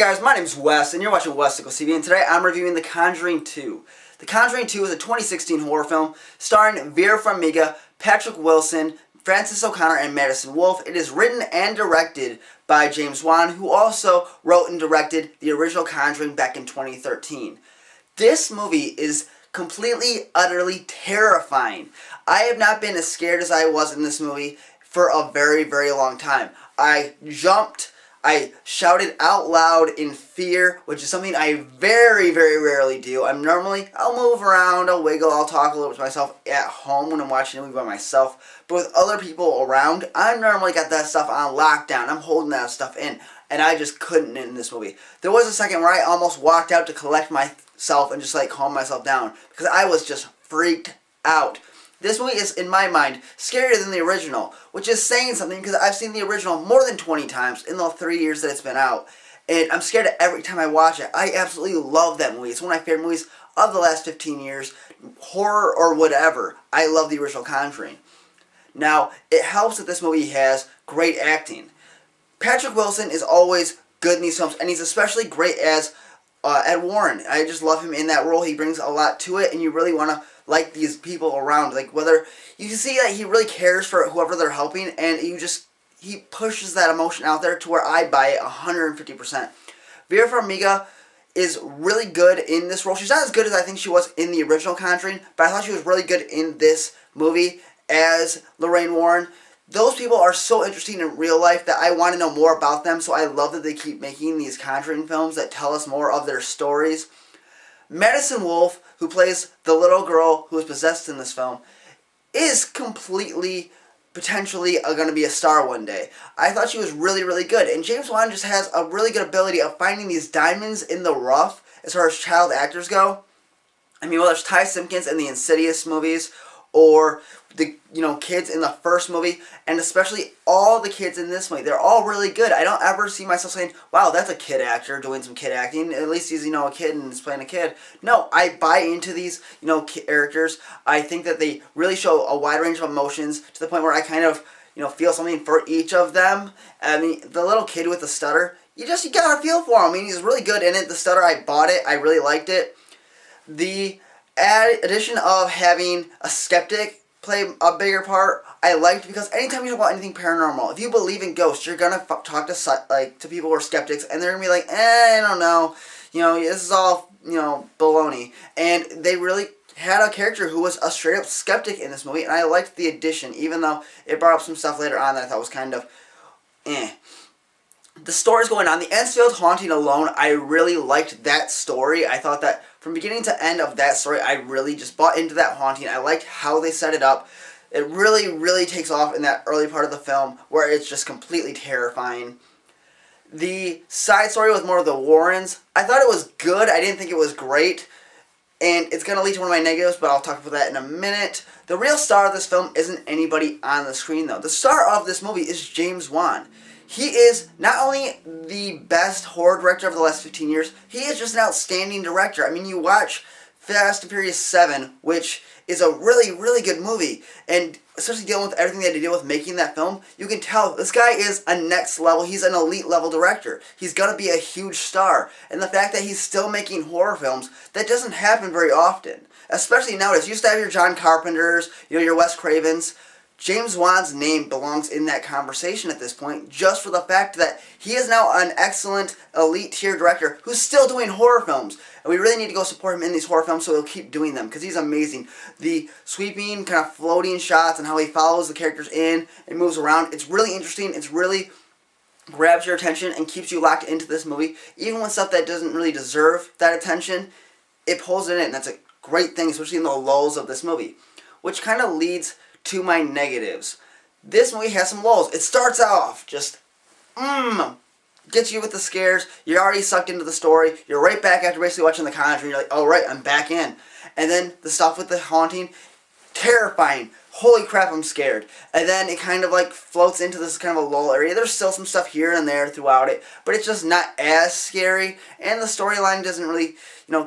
guys, my name's Wes, and you're watching Westicle TV, and today I'm reviewing The Conjuring 2. The Conjuring 2 is a 2016 horror film starring Vera Farmiga, Patrick Wilson, Francis O'Connor, and Madison Wolfe. It is written and directed by James Wan, who also wrote and directed the original Conjuring back in 2013. This movie is completely, utterly terrifying. I have not been as scared as I was in this movie for a very, very long time. I jumped. I shouted out loud in fear, which is something I very, very rarely do. I'll move around, I'll wiggle, I'll talk a little bit to myself at home when I'm watching a movie by myself. But with other people around, I normally got that stuff on lockdown. I'm holding that stuff in, and I just couldn't in this movie. There was a second where I almost walked out to collect myself and just calm myself down because I was just freaked out. This movie is, in my mind, scarier than the original, which is saying something because I've seen the original more than 20 times in the 3 years that it's been out. And I'm scared every time I watch it. I absolutely love that movie. It's one of my favorite movies of the last 15 years. Horror or whatever. I love the original Conjuring. Now, it helps that this movie has great acting. Patrick Wilson is always good in these films, and he's especially great as Ed Warren. I just love him in that role. He brings a lot to it, and you really want to like these people around. Whether you can see that he really cares for whoever they're helping, and he pushes that emotion out there to where I buy it 150%. Vera Farmiga is really good in this role. She's not as good as I think she was in the original Conjuring, but I thought she was really good in this movie as Lorraine Warren. Those people are so interesting in real life that I want to know more about them, so I love that they keep making these Conjuring films that tell us more of their stories. Madison Wolfe, who plays the little girl who is possessed in this film, is completely, potentially going to be a star one day. I thought she was really, really good. And James Wan just has a really good ability of finding these diamonds in the rough as far as child actors go. I mean, whether it's Ty Simpkins in the Insidious movies, or the kids in the first movie, and especially all the kids in this movie. They're all really good. I don't ever see myself saying, wow, that's a kid actor doing some kid acting. At least he's, a kid and is playing a kid. No, I buy into these, characters. I think that they really show a wide range of emotions to the point where I kind of, feel something for each of them. I mean, the little kid with the stutter, you gotta feel for him. I mean, he's really good in it. The stutter, I bought it. I really liked it. The addition of having a skeptic play a bigger part, I liked, because anytime you talk about anything paranormal, if you believe in ghosts, you're gonna talk to people who are skeptics, and they're gonna be like, I don't know, this is all, baloney. And they really had a character who was a straight up skeptic in this movie, and I liked the addition, even though it brought up some stuff later on that I thought was kind of The story's going on. The Enfield haunting alone, I really liked that story. I thought that from beginning to end of that story, I really just bought into that haunting. I liked how they set it up. It really, really takes off in that early part of the film where it's just completely terrifying. The side story with more of the Warrens, I thought it was good. I didn't think it was great. And it's going to lead to one of my negatives, but I'll talk about that in a minute. The real star of this film isn't anybody on the screen, though. The star of this movie is James Wan. He is not only the best horror director of the last 15 years, he is just an outstanding director. I mean, you watch Fast and Furious 7, which is a really, really good movie, and especially dealing with everything they had to deal with making that film, you can tell this guy is a next level, he's an elite level director. He's going to be a huge star, and the fact that he's still making horror films, that doesn't happen very often. Especially nowadays. You used to have your John Carpenters, your Wes Cravens. James Wan's name belongs in that conversation at this point, just for the fact that he is now an excellent elite tier director who's still doing horror films. And we really need to go support him in these horror films so he'll keep doing them, because he's amazing. The sweeping, kind of floating shots and how he follows the characters in and moves around, it's really interesting. It's really grabs your attention and keeps you locked into this movie. Even with stuff that doesn't really deserve that attention, it pulls it in. And that's a great thing, especially in the lulls of this movie. Which kind of leads to my negatives. This movie has some lulls. It starts off just, gets you with the scares. You're already sucked into the story. You're right back after basically watching The Conjuring. You're like, oh right, I'm back in. And then the stuff with the haunting, terrifying. Holy crap, I'm scared. And then it kind of floats into this kind of a lull area. There's still some stuff here and there throughout it, but it's just not as scary. And the storyline doesn't really,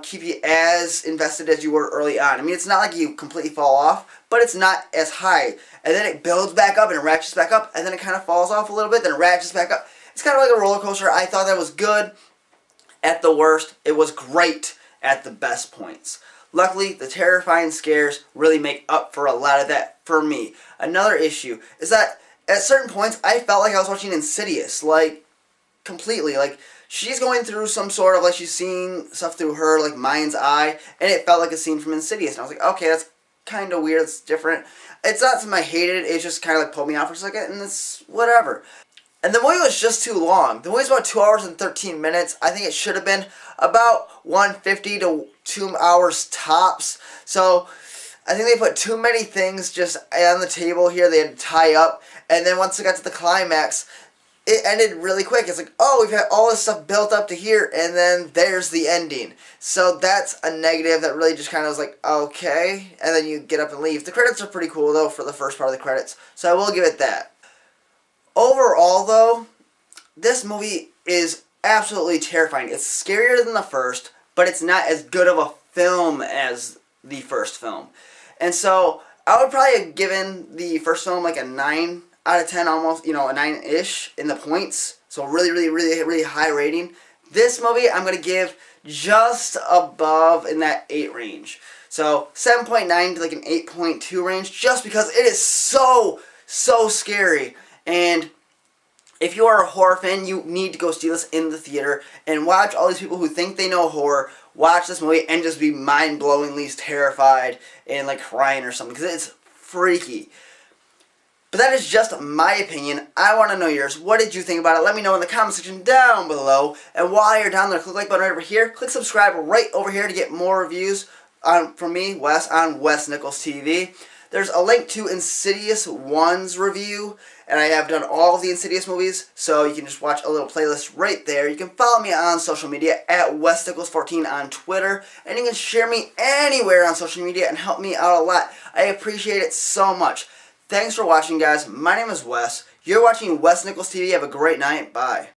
keep you as invested as you were early on. I mean, it's not like you completely fall off, but it's not as high. And then it builds back up and it ratchets back up, and then it kind of falls off a little bit, then it ratchets back up. It's kind of like a roller coaster. I thought that was good. at the worst, it was great at the best points. Luckily, the terrifying scares really make up for a lot of that for me. Another issue is that at certain points, I felt like I was watching Insidious, like, completely. Like, she's going through some sort of, like, she's seeing stuff through her, like, mind's eye, and it felt like a scene from Insidious. And I was like, okay, that's kind of weird, it's different. It's not something I hated, it just kind of, like, pulled me out for a second, and it's whatever. And the movie was just too long. The movie's about 2 hours and 13 minutes. I think it should have been about 150 to 2 hours tops. So, I think they put too many things just on the table here they had to tie up. And then once it got to the climax, it ended really quick. It's like, oh, we've had all this stuff built up to here, and then there's the ending. So that's a negative that really just kind of was like, okay. And then you get up and leave. The credits are pretty cool, though, for the first part of the credits. So I will give it that. Overall, though, this movie is absolutely terrifying. It's scarier than the first, but it's not as good of a film as the first film. And so, I would probably have given the first film like a 9 out of 10 almost, you know, a 9-ish in the points. So really high rating. This movie, I'm going to give just above in that 8 range. So, 7.9 to like an 8.2 range, just because it is so scary. And if you are a horror fan, you need to go see this in the theater and watch all these people who think they know horror watch this movie and just be mind-blowingly terrified and like crying or something, because it's freaky. But that is just my opinion. I want to know yours. What did you think about it? Let me know in the comment section down below. And while you're down there, click the like button right over here. Click subscribe right over here to get more reviews from me, Wes, on Wes Nichols TV. There's a link to Insidious 1's review, and I have done all of the Insidious movies, so you can just watch a little playlist right there. You can follow me on social media at WesNichols14 on Twitter, and you can share me anywhere on social media and help me out a lot. I appreciate it so much. Thanks for watching, guys. My name is Wes. You're watching Wes Nichols TV. Have a great night. Bye.